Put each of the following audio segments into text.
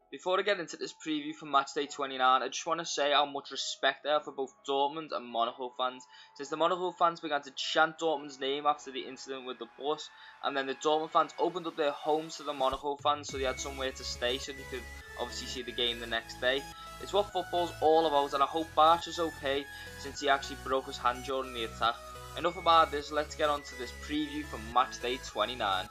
Before I get into this preview for Matchday 29, I just want to say how much respect I have for both Dortmund and Monaco fans, since the Monaco fans began to chant Dortmund's name after the incident with the bus, and then the Dortmund fans opened up their homes to the Monaco fans so they had somewhere to stay so they could obviously see the game the next day. It's what football's all about, and I hope Bartra's okay since he actually broke his hand during the attack. Enough about this, let's get on to this preview for Matchday 29.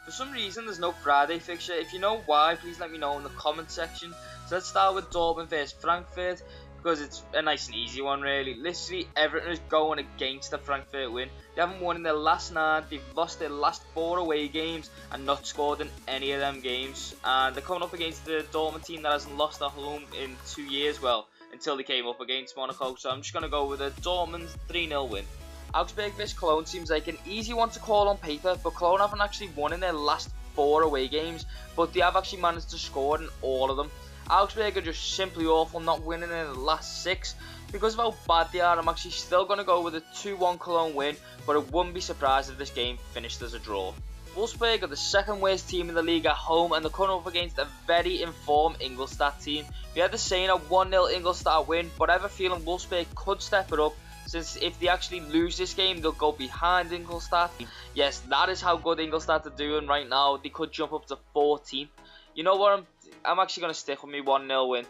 For some reason there's no Friday fixture. If you know why, please let me know in the comment section. So let's start with Dortmund vs Frankfurt, because it's a nice and easy one really. Literally everything is going against the Frankfurt win. They haven't won in their last 9, they've lost their last 4 away games and not scored in any of them games. And they're coming up against the Dortmund team that hasn't lost at home in 2 years, well, until they came up against Monaco. So I'm just going to go with a Dortmund 3-0 win. Augsburg vs Cologne seems like an easy one to call on paper, but Cologne haven't actually won in their last 4 away games, but they have actually managed to score in all of them. Augsburg are just simply awful, not winning in the last 6. Because of how bad they are, I'm actually still going to go with a 2-1 Cologne win, but I wouldn't be surprised if this game finished as a draw. Wolfsburg are the second worst team in the league at home, and they're coming up against a very informed Ingolstadt team. We had the saying a 1-0 Ingolstadt win, but I have a feeling Wolfsburg could step it up, since if they actually lose this game, they'll go behind Ingolstadt. Yes, that is how good Ingolstadt are doing right now. They could jump up to 14th. You know what, I'm actually going to stick with me 1-0 win.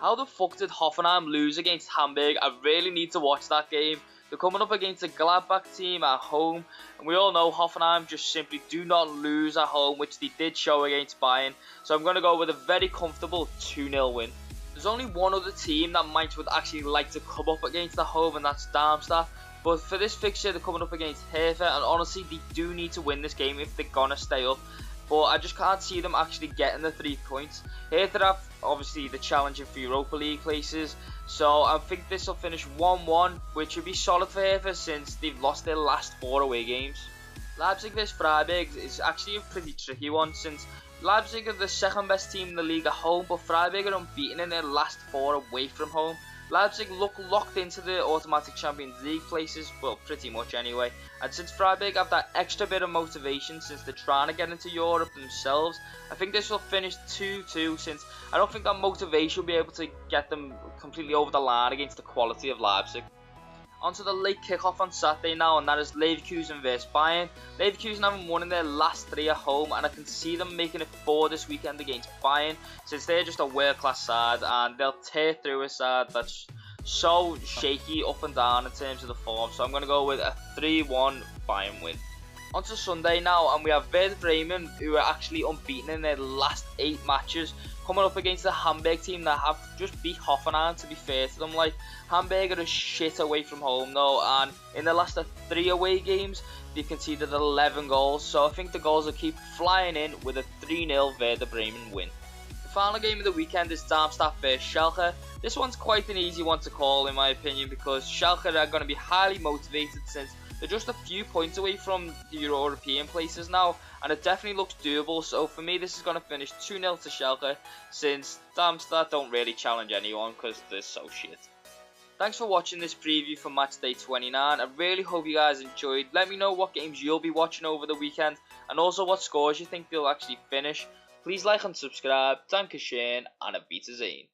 How the fuck did Hoffenheim lose against Hamburg? I really need to watch that game. They're coming up against a Gladbach team at home, and we all know Hoffenheim just simply do not lose at home, which they did show against Bayern. So I'm going to go with a very comfortable 2-0 win. There's only one other team that Mainz would actually like to come up against at home, and that's Darmstadt. But for this fixture, they're coming up against Hertha, and honestly, they do need to win this game if they're going to stay up. But I just can't see them actually getting the 3 points. Hertha have obviously the challenging for Europa League places, so I think this will finish 1-1, which would be solid for Hertha since they've lost their last 4 away games. Leipzig vs Freiburg is actually a pretty tricky one, since Leipzig are the second best team in the league at home, but Freiburg are unbeaten in their last 4 away from home. Leipzig look locked into the automatic Champions League places, well, pretty much anyway. And since Freiburg have that extra bit of motivation since they're trying to get into Europe themselves, I think this will finish 2-2, since I don't think that motivation will be able to get them completely over the line against the quality of Leipzig. On to the late kickoff on Saturday now, and that is Leverkusen vs Bayern. Leverkusen haven't won in their last 3 at home, and I can see them making it 4 this weekend against Bayern, since they're just a world-class side, and they'll tear through a side that's so shaky up and down in terms of the form. So I'm going to go with a 3-1 Bayern win. On to Sunday now, and we have Werder Bremen, who are actually unbeaten in their last 8 matches, coming up against the Hamburg team that have just beat Hoffenheim, to be fair to them. Like, Hamburg are a shit away from home though, and in the last 3 away games, they've conceded 11 goals, so I think the goals will keep flying in with a 3-0 Werder Bremen win. The final game of the weekend is Darmstadt vs Schalke. This one's quite an easy one to call in my opinion, because Schalke are going to be highly motivated since they're just a few points away from the European places now, and it definitely looks doable. So for me, this is going to finish 2-0 to Schalke, since Darmstadt don't really challenge anyone because they're so shit. Thanks for watching this preview for Matchday 29. I really hope you guys enjoyed. Let me know what games you'll be watching over the weekend, and also what scores you think they'll actually finish. Please like and subscribe. Danke schön, and auf Wiedersehen.